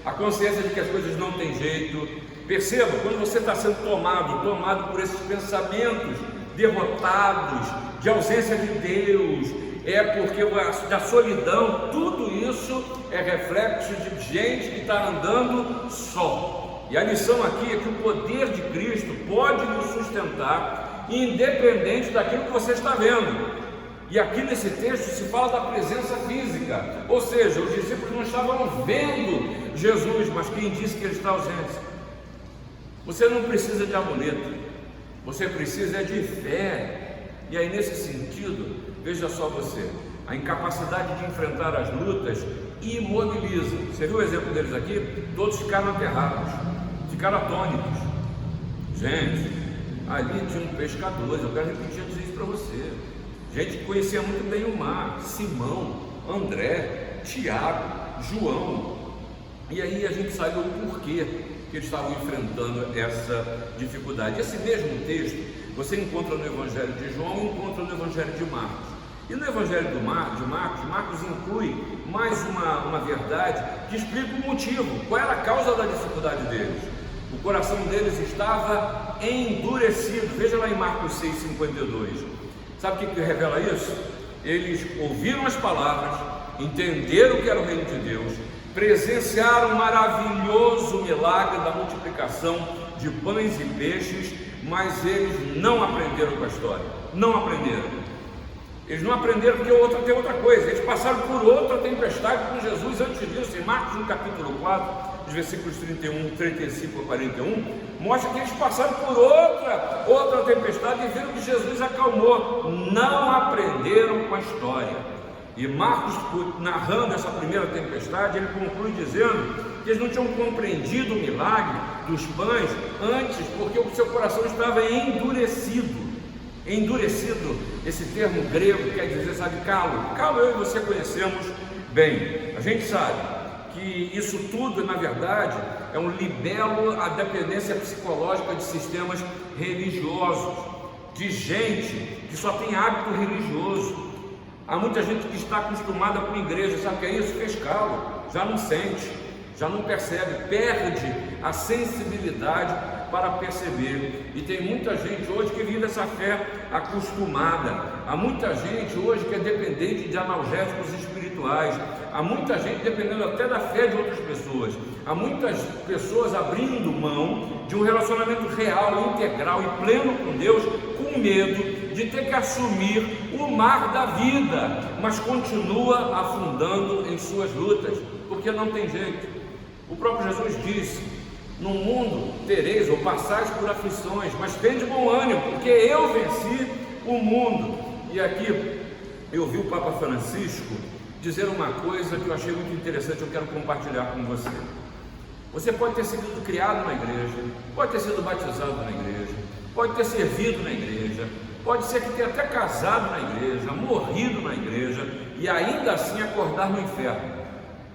[SPEAKER 1] A consciência de que as coisas não têm jeito. Perceba, quando você está sendo tomado por esses pensamentos derrotados, de ausência de Deus, é porque da solidão, tudo isso é reflexo de gente que está andando só. E a lição aqui é que o poder de Cristo pode nos sustentar, independente daquilo que você está vendo. E aqui nesse texto se fala da presença física, ou seja, os discípulos não estavam vendo Jesus, mas quem disse que ele está ausente? Você não precisa de amuleto, você precisa de fé. E aí nesse sentido, veja só você, a incapacidade de enfrentar as lutas imobiliza. Você viu o exemplo deles aqui? Todos ficaram aterrados, ficaram atônitos. Gente, ali tinha um pescador, eu quero repetir isso para você. Gente que conhecia muito bem o mar: Simão, André, Tiago, João. E aí a gente sabe o porquê que eles estavam enfrentando essa dificuldade. Esse mesmo texto você encontra no Evangelho de João e encontra no Evangelho de Marcos. E no Evangelho de Marcos inclui mais uma verdade que explica o motivo, qual era a causa da dificuldade deles. O coração deles estava endurecido. Veja lá em Marcos 6,52. Sabe o que revela isso? Eles ouviram as palavras, entenderam que era o reino de Deus, presenciaram um maravilhoso milagre da multiplicação de pães e peixes, mas eles não aprenderam com a história. Não aprenderam. Eles não aprenderam porque tem outra coisa. Eles passaram por outra tempestade com Jesus antes disso. Em Marcos, no capítulo 4, os versículos 35 a 41, mostra que eles passaram por outra tempestade e viram que Jesus acalmou. Não aprenderam com a história. E Marcos, narrando essa primeira tempestade, ele conclui dizendo que eles não tinham compreendido o milagre dos pães antes, porque o seu coração estava endurecido. Endurecido, esse termo grego quer dizer, sabe, calo. Calo eu e você conhecemos bem. A gente sabe que isso tudo, na verdade, é um libelo à dependência psicológica de sistemas religiosos, de gente que só tem hábito religioso. Há muita gente que está acostumada com a igreja, sabe o que é isso? Fez calo, já não sente, já não percebe, perde a sensibilidade para perceber. E tem muita gente hoje que vive essa fé acostumada. Há muita gente hoje que é dependente de analgésicos espirituais. Há muita gente dependendo até da fé de outras pessoas. Há muitas pessoas abrindo mão de um relacionamento real, integral e pleno com Deus, com medo de ter que assumir o mar da vida, mas continua afundando em suas lutas, porque não tem jeito. O próprio Jesus disse: no mundo tereis ou passais por aflições, mas tende bom ânimo, porque eu venci o mundo. E aqui eu vi o Papa Francisco dizer uma coisa que eu achei muito interessante, eu quero compartilhar com você. Você pode ter sido criado na igreja, pode ter sido batizado na igreja, pode ter servido na igreja, pode ser que tenha até casado na igreja, morrido na igreja e ainda assim acordar no inferno,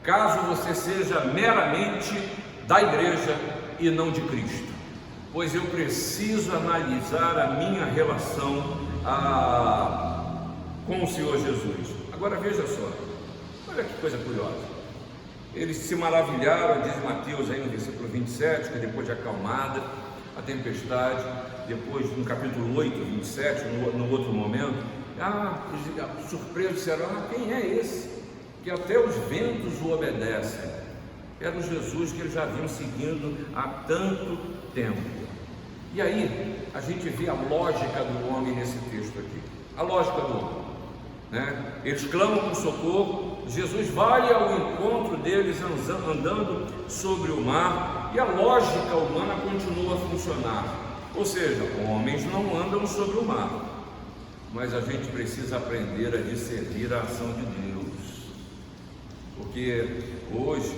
[SPEAKER 1] caso você seja meramente da igreja e não de Cristo. Pois eu preciso analisar a minha relação com o Senhor Jesus. Agora veja só, olha que coisa curiosa. Eles se maravilharam, diz Mateus aí no versículo 27, que depois de acalmada a tempestade, depois no capítulo 8, 27, no outro momento, surpresos disseram: quem é esse? Que até os ventos o obedecem. Era o Jesus que eles já vinham seguindo há tanto tempo. E aí a gente vê a lógica do homem nesse texto aqui. A lógica do homem, né? Eles clamam por socorro, Jesus vai ao encontro deles andando sobre o mar, e a lógica humana continua a funcionar. Ou seja, homens não andam sobre o mar, mas a gente precisa aprender a discernir a ação de Deus, porque hoje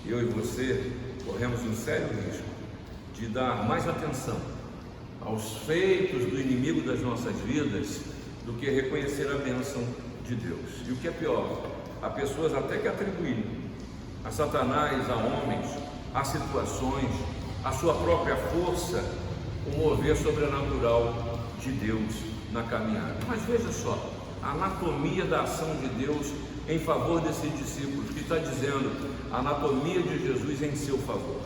[SPEAKER 1] eu e você corremos um sério risco de dar mais atenção aos feitos do inimigo das nossas vidas do que reconhecer a bênção de Deus. E o que é pior, há pessoas até que atribuem a Satanás, a homens, a situações, a sua própria força, o mover sobrenatural de Deus na caminhada. Mas veja só, a anatomia da ação de Deus em favor desses discípulos, que está dizendo a anatomia de Jesus em seu favor,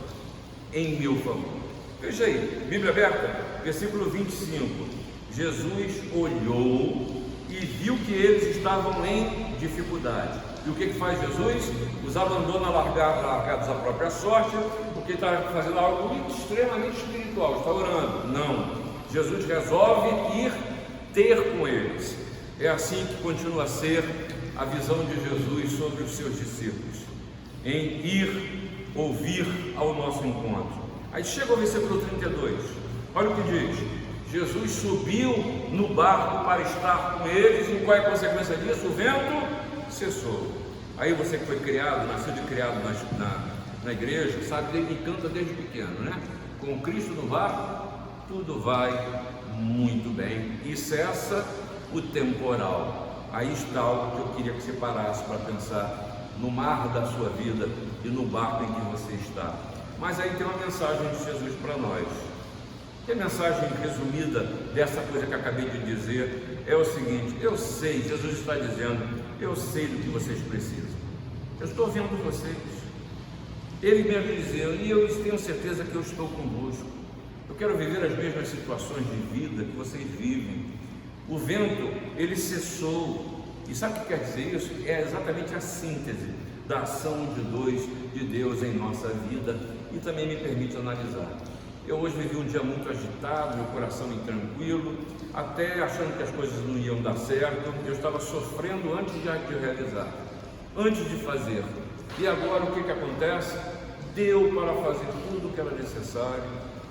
[SPEAKER 1] em meu favor. Veja aí, Bíblia aberta, versículo 25. Jesus olhou e viu que eles estavam em dificuldade. E o que faz Jesus? Os abandona largados à própria sorte, porque está fazendo algo extremamente espiritual, está orando. Não, Jesus resolve ir ter com eles. É assim que continua a ser a visão de Jesus sobre os seus discípulos, em ir, ouvir ao nosso encontro. Aí chega o versículo 32, olha o que diz: Jesus subiu no barco para estar com eles, e qual é a consequência disso? O vento cessou. Aí você que foi criado, nascido e criado na igreja, sabe, ele canta desde pequeno, né? Com Cristo no barco, tudo vai muito bem, e cessa o temporal. Aí está algo que eu queria que você parasse para pensar no mar da sua vida e no barco em que você está. Mas aí tem uma mensagem de Jesus para nós. E a mensagem resumida dessa coisa que eu acabei de dizer é o seguinte: eu sei, Jesus está dizendo, eu sei do que vocês precisam. Eu estou vendo vocês. Ele mesmo dizia, e eu tenho certeza que eu estou convosco. Eu quero viver as mesmas situações de vida que vocês vivem. O vento, ele cessou. E sabe o que quer dizer isso? É exatamente a síntese da ação de Deus em nossa vida, e também me permite analisar. Eu hoje vivi um dia muito agitado, meu coração intranquilo, até achando que as coisas não iam dar certo. Eu estava sofrendo antes de realizar, antes de fazer. E agora o que acontece? Deu para fazer tudo o que era necessário,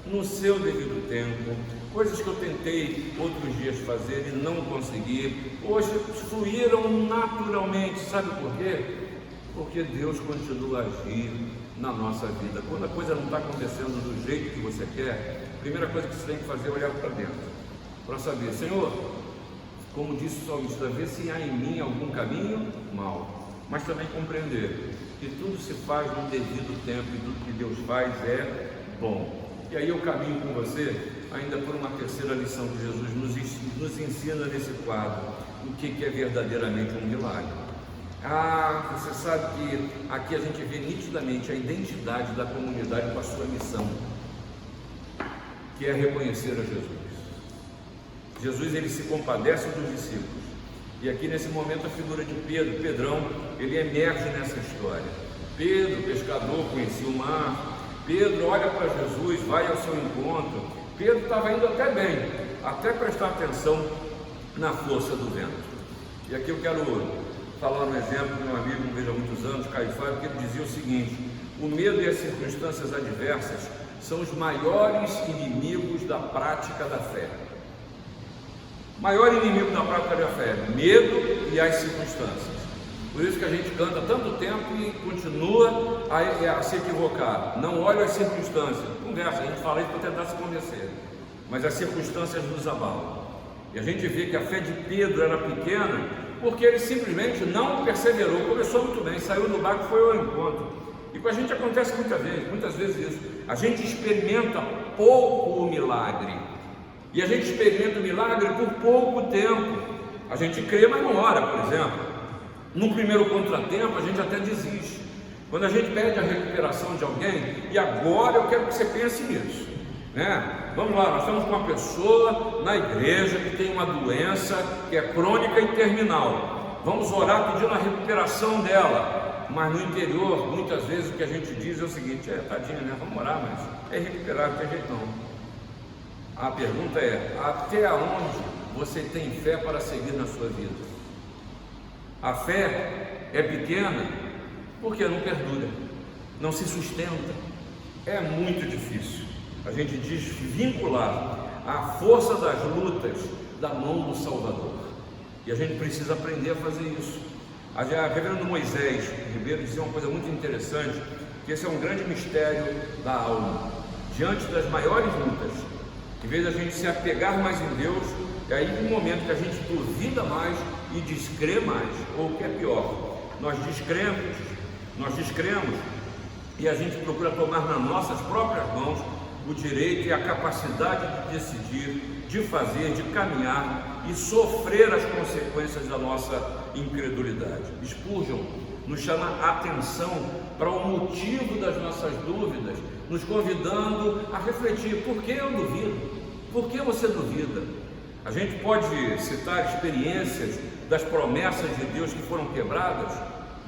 [SPEAKER 1] no seu devido tempo. Coisas que eu tentei outros dias fazer e não consegui, hoje fluíram naturalmente. Sabe por quê? Porque Deus continua a agir na nossa vida. Quando a coisa não está acontecendo do jeito que você quer, a primeira coisa que você tem que fazer é olhar para dentro, para saber, Senhor, como disse o salmista, vê se há em mim algum caminho mau, mas também compreender que tudo se faz no devido tempo e tudo que Deus faz é bom. E aí eu caminho com você ainda por uma terceira lição que Jesus nos ensina nesse quadro, o que é verdadeiramente um milagre. Você sabe que aqui a gente vê nitidamente a identidade da comunidade com a sua missão, que é reconhecer a Jesus. Jesus, ele se compadece dos discípulos, e aqui nesse momento a figura de Pedro, Pedrão, ele emerge nessa história. Pedro, pescador, conhecia o mar. Pedro olha para Jesus, vai ao seu encontro. Pedro estava indo até bem, até prestar atenção na força do vento. E aqui eu quero falar um exemplo de um amigo, não vejo há muitos anos, Caifás, porque ele dizia o seguinte: o medo e as circunstâncias adversas são os maiores inimigos da prática da fé. Maior inimigo da prática da fé, medo e as circunstâncias. Por isso que a gente canta tanto tempo e continua a se equivocar. Não olha as circunstâncias. Conversa, a gente fala isso para tentar se convencer, mas as circunstâncias nos abalam. E a gente vê que a fé de Pedro era pequena porque ele simplesmente não perseverou. Começou muito bem, saiu do barco e foi ao encontro. E com a gente acontece muitas vezes isso. A gente experimenta pouco o milagre, e a gente experimenta o milagre por pouco tempo. A gente crê, mas não ora, por exemplo. No primeiro contratempo a gente até desiste. Quando a gente pede a recuperação de alguém, e agora eu quero que você pense nisso, né? Vamos lá, nós estamos com uma pessoa na igreja que tem uma doença que é crônica e terminal. Vamos orar pedindo a recuperação dela. Mas no interior, muitas vezes o que a gente diz é o seguinte: tadinha, né? Vamos orar, mas é recuperar, não tem jeito não. A pergunta é: até onde você tem fé para seguir na sua vida? A fé é pequena porque não perdura, não se sustenta. É muito difícil a gente desvincular a força das lutas da mão do Salvador, e a gente precisa aprender a fazer isso. A reverendo Moisés Ribeiro dizia uma coisa muito interessante, que esse é um grande mistério da alma. Diante das maiores lutas, em vez de a gente se apegar mais em Deus, é aí no momento que a gente duvida mais e descrê mais, ou o que é pior, nós descremos e a gente procura tomar nas nossas próprias mãos o direito e a capacidade de decidir, de fazer, de caminhar e sofrer as consequências da nossa incredulidade. Spurgeon nos chama a atenção para o motivo das nossas dúvidas, nos convidando a refletir: por que eu duvido? Por que você duvida? A gente pode citar experiências das promessas de Deus que foram quebradas?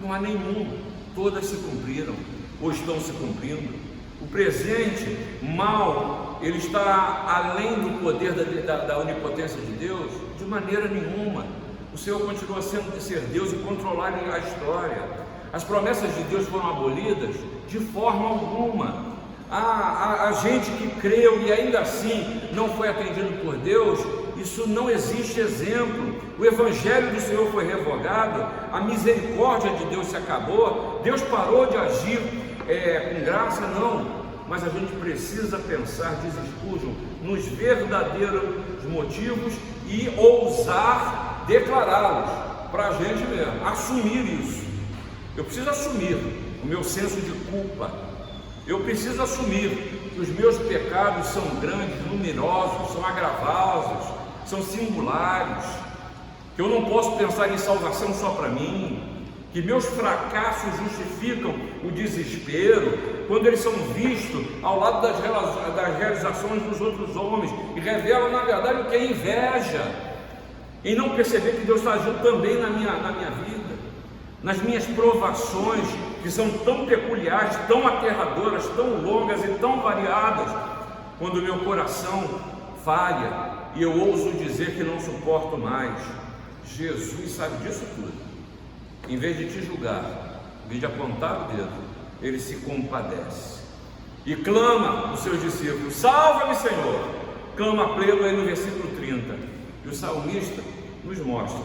[SPEAKER 1] Não há nenhuma, todas se cumpriram ou estão se cumprindo. O presente mal, ele está além do poder da onipotência de Deus? De maneira nenhuma. O Senhor continua sendo de ser Deus e controlar a história. As promessas de Deus foram abolidas? De forma alguma. A gente que creu e ainda assim não foi atendido por Deus, isso não existe exemplo. O Evangelho do Senhor foi revogado, a misericórdia de Deus se acabou, Deus parou de agir com graça? Não. Mas a gente precisa pensar, diz Spurgeon, nos verdadeiros motivos e ousar declará-los para a gente mesmo, assumir isso. Eu preciso assumir o meu senso de culpa. Eu preciso assumir que os meus pecados são grandes, numerosos, são agravosos, são singulares, que eu não posso pensar em salvação só para mim, que meus fracassos justificam o desespero, quando eles são vistos ao lado das realizações dos outros homens, e revelam na verdade o que é inveja, em não perceber que Deus está agindo também na minha vida, nas minhas provações, que são tão peculiares, tão aterradoras, tão longas e tão variadas, quando o meu coração falha e eu ouso dizer que não suporto mais. Jesus sabe disso tudo. Em vez de te julgar, em vez de apontar o dedo, ele se compadece e clama os seus discípulos: salva-me, Senhor. Clama pleno aí no versículo 30. E o salmista nos mostra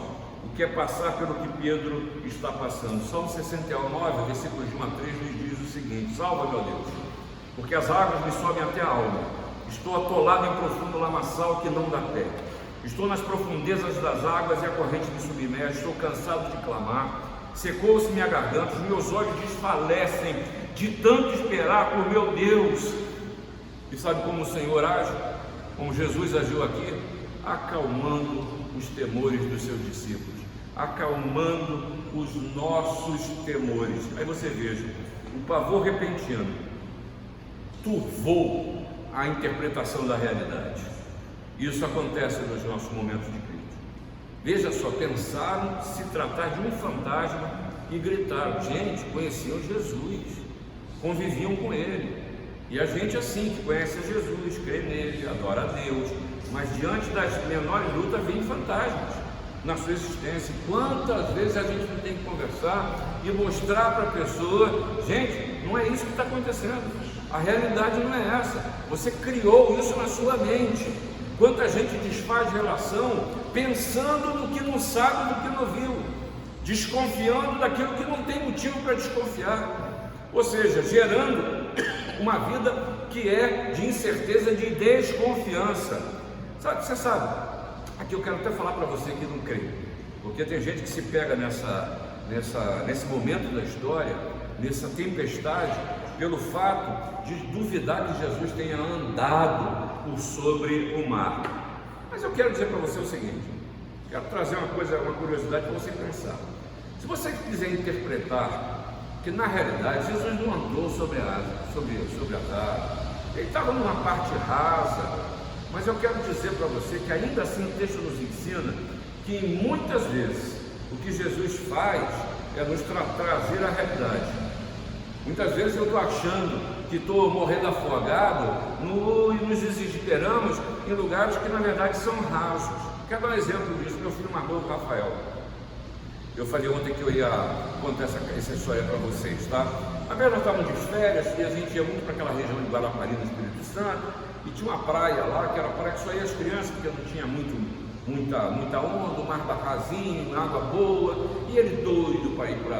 [SPEAKER 1] o que é passar pelo que Pedro está passando. Salmo 69, versículos de 1 a 3, nos diz o seguinte: salva, meu Deus, porque as águas me sobem até a alma. Estou atolado em profundo lamaçal que não dá pé. Estou nas profundezas das águas e a corrente me submerge. Estou cansado de clamar. Secou-se minha garganta, os meus olhos desfalecem de tanto esperar por meu Deus. E sabe como o Senhor age? Como Jesus agiu aqui? Acalmando os temores dos seus discípulos, acalmando os nossos temores. Aí você veja, o pavor repentino turvou a interpretação da realidade. Isso acontece nos nossos momentos de crise. Veja só, pensaram se tratar de um fantasma e gritaram. Gente, conheciam Jesus, conviviam com ele. E a gente assim, que conhece a Jesus, crê nele, adora a Deus, mas diante das menores lutas vem fantasmas na sua existência. Quantas vezes a gente não tem que conversar e mostrar para a pessoa: gente, não é isso que está acontecendo, a realidade não é essa, você criou isso na sua mente. Quanta gente desfaz relação pensando no que não sabe, do que não viu, desconfiando daquilo que não tem motivo para desconfiar, ou seja, gerando uma vida que é de incerteza, de desconfiança. Você sabe, aqui eu quero até falar para você que não crê, porque tem gente que se pega nesse momento da história, nessa tempestade, pelo fato de duvidar que Jesus tenha andado por sobre o mar. Mas eu quero dizer para você o seguinte, quero trazer uma curiosidade para você pensar. Se você quiser interpretar que na realidade Jesus não andou sobre as águas, ele estava numa parte rasa, mas eu quero dizer para você que ainda assim o texto nos ensina que muitas vezes o que Jesus faz é nos trazer a realidade. Muitas vezes eu estou achando que estou morrendo afogado e nos desesperamos em lugares que na verdade são rasos. Quero dar um exemplo disso. Meu filho mais novo, Rafael, eu falei ontem que eu ia contar essa história para vocês, tá? Na verdade nós estávamos de férias e a gente ia muito para aquela região de Guarapari, no Espírito Santo, e tinha uma praia lá, que era a praia que só ia as crianças, porque não tinha muita onda, o mar estava rasinho, água boa, e ele doido para ir para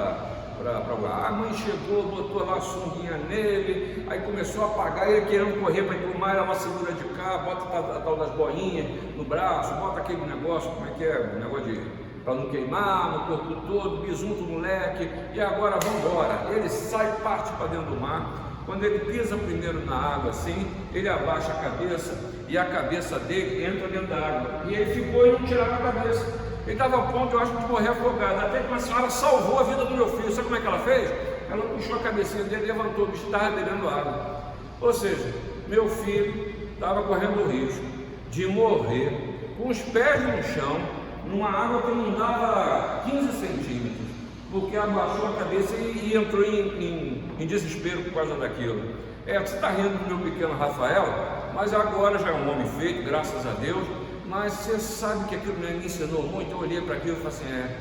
[SPEAKER 1] lá. A mãe chegou, botou lá a sunguinha nele, aí começou a apagar, ele querendo correr para ir para o mar, ela segura de cá, bota a tal das bolinhas no braço, bota aquele negócio, como é que é, o negócio para não queimar, no corpo todo, bisunto moleque, e agora vamos embora. Ele sai, parte para dentro do mar. Quando ele pisa primeiro na água assim, ele abaixa a cabeça e a cabeça dele entra dentro da água, e ele ficou e não tirava a cabeça. Ele estava a ponto, eu acho, de morrer afogado, até que uma senhora salvou a vida do meu filho. Sabe como é que ela fez? Ela puxou a cabecinha dele, levantou, o bicho estava bebendo água. Ou seja, meu filho estava correndo o risco de morrer com os pés no chão, numa água que não dava 15 centímetros, porque abaixou a cabeça e entrou em desespero por causa daquilo. Você está rindo do meu pequeno Rafael, mas agora já é um homem feito, graças a Deus. Mas você sabe que aquilo me ensinou muito. Eu olhei para aquilo e falei assim: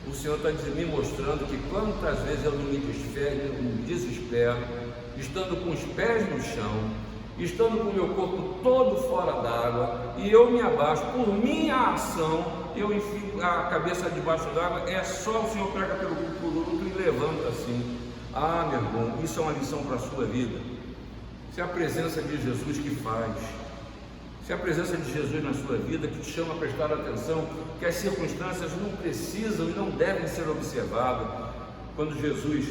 [SPEAKER 1] o Senhor está me mostrando que quantas vezes eu não me desespero, estando com os pés no chão, estando com o meu corpo todo fora d'água, e eu me abaixo, por minha ação, eu enfio a cabeça debaixo d'água, é só o Senhor pega pelo luto e levanta assim. Ah, meu irmão, isso é uma lição para a sua vida. Isso é a presença de Jesus que faz. Se a presença de Jesus na sua vida que te chama a prestar atenção, que as circunstâncias não precisam e não devem ser observadas, quando Jesus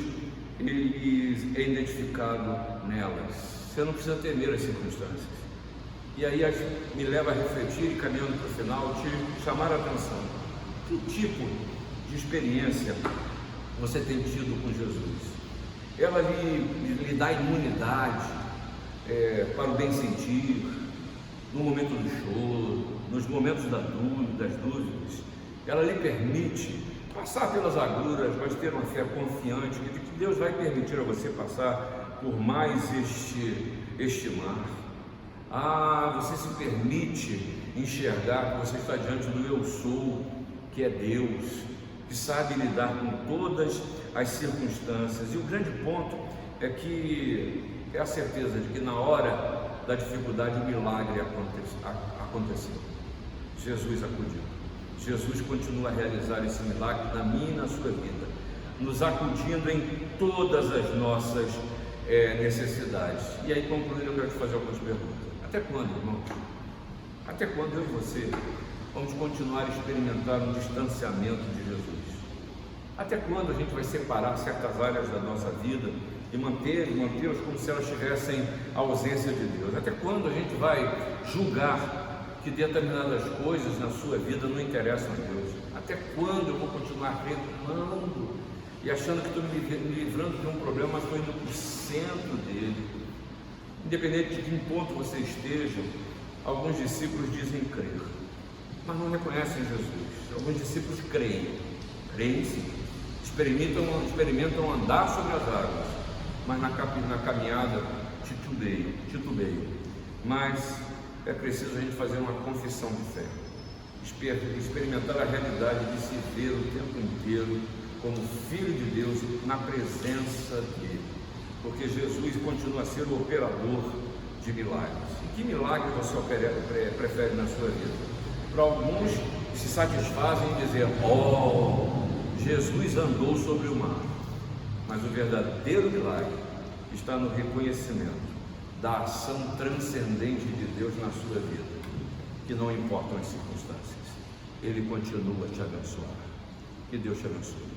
[SPEAKER 1] ele é identificado nelas. Você não precisa temer as circunstâncias. E aí me leva a refletir e, caminhando para o final, te chamar a atenção. Que tipo de experiência você tem tido com Jesus? Ela lhe dá imunidade para o bem-sentir, no momento do choro, nos momentos das dúvidas. Ela lhe permite passar pelas agruras, mas ter uma fé confiante de que Deus vai permitir a você passar por mais este mar. Você se permite enxergar que você está diante do Eu Sou, que é Deus, que sabe lidar com todas as circunstâncias. E o grande ponto é que é a certeza de que na hora da dificuldade o milagre aconteceu. Jesus acudiu. Jesus continua a realizar esse milagre na minha e na sua vida, nos acudindo em todas as nossas necessidades. E aí, concluindo, eu quero te fazer algumas perguntas. Até quando, irmão? Até quando eu e você vamos continuar a experimentar um distanciamento de Jesus? Até quando a gente vai separar certas áreas da nossa vida e mantê-las como se elas tivessem a ausência de Deus? Até quando a gente vai julgar que determinadas coisas na sua vida não interessam a Deus? Até quando eu vou continuar reclamando e achando que estou me livrando de um problema, mas estou indo para o centro dele? Independente de que ponto você esteja, alguns discípulos dizem crer, mas não reconhecem Jesus. Alguns discípulos creem sim, experimentam andar sobre as águas, mas na caminhada titubeiam. Mas é preciso a gente fazer uma confissão de fé, experimentar a realidade de se ver o tempo inteiro como Filho de Deus na presença dele, porque Jesus continua a ser o operador de milagres. E que milagre você prefere na sua vida? Para alguns se satisfazem em dizer: Jesus andou sobre o mar, mas o verdadeiro milagre está no reconhecimento da ação transcendente de Deus na sua vida, que não importam as circunstâncias, Ele continua a te abençoar. Que Deus te abençoe.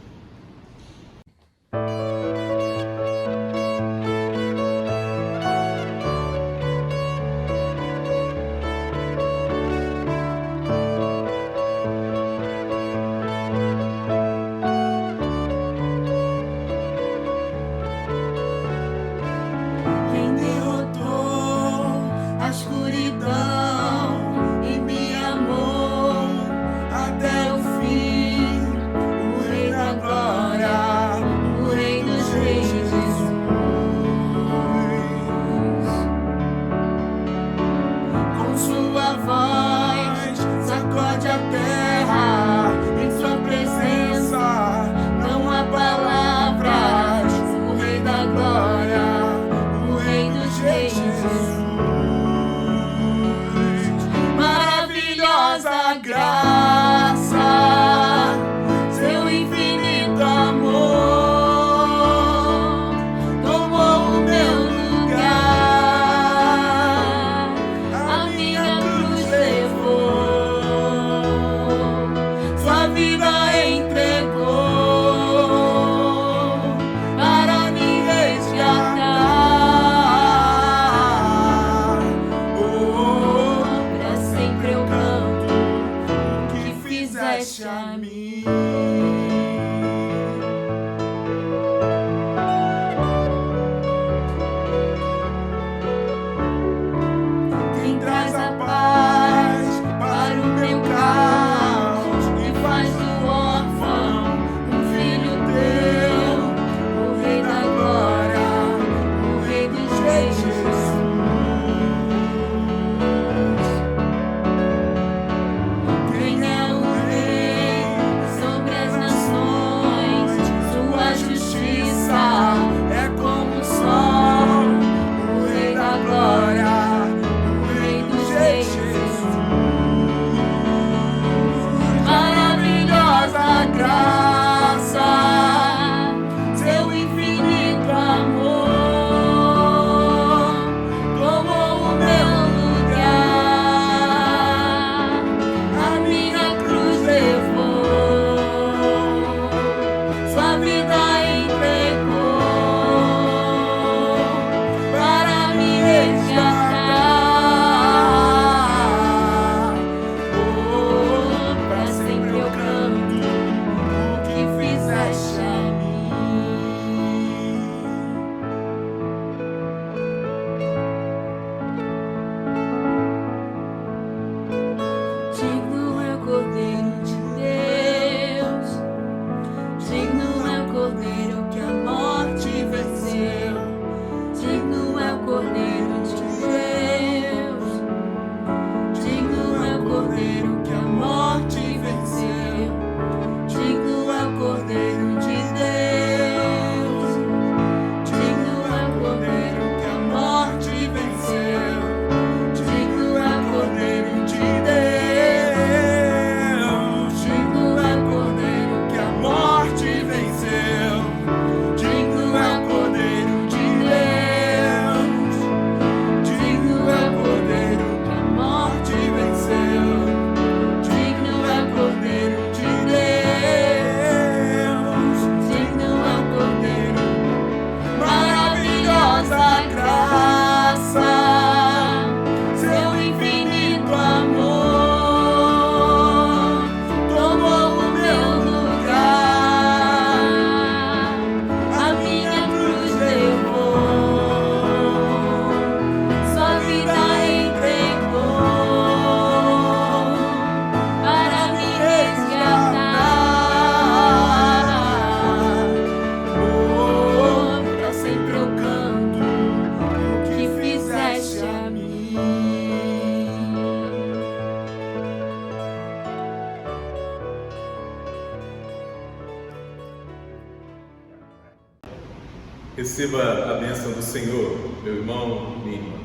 [SPEAKER 3] Receba a bênção do Senhor, meu irmão, minha irmã.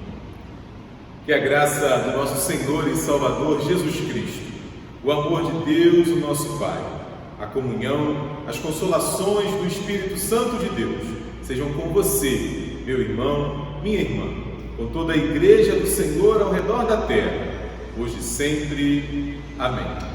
[SPEAKER 3] Que a graça do nosso Senhor e Salvador Jesus Cristo, o amor de Deus, o nosso Pai, a comunhão, as consolações do Espírito Santo de Deus sejam com você, meu irmão, minha irmã, com toda a Igreja do Senhor ao redor da terra, hoje e sempre. Amém.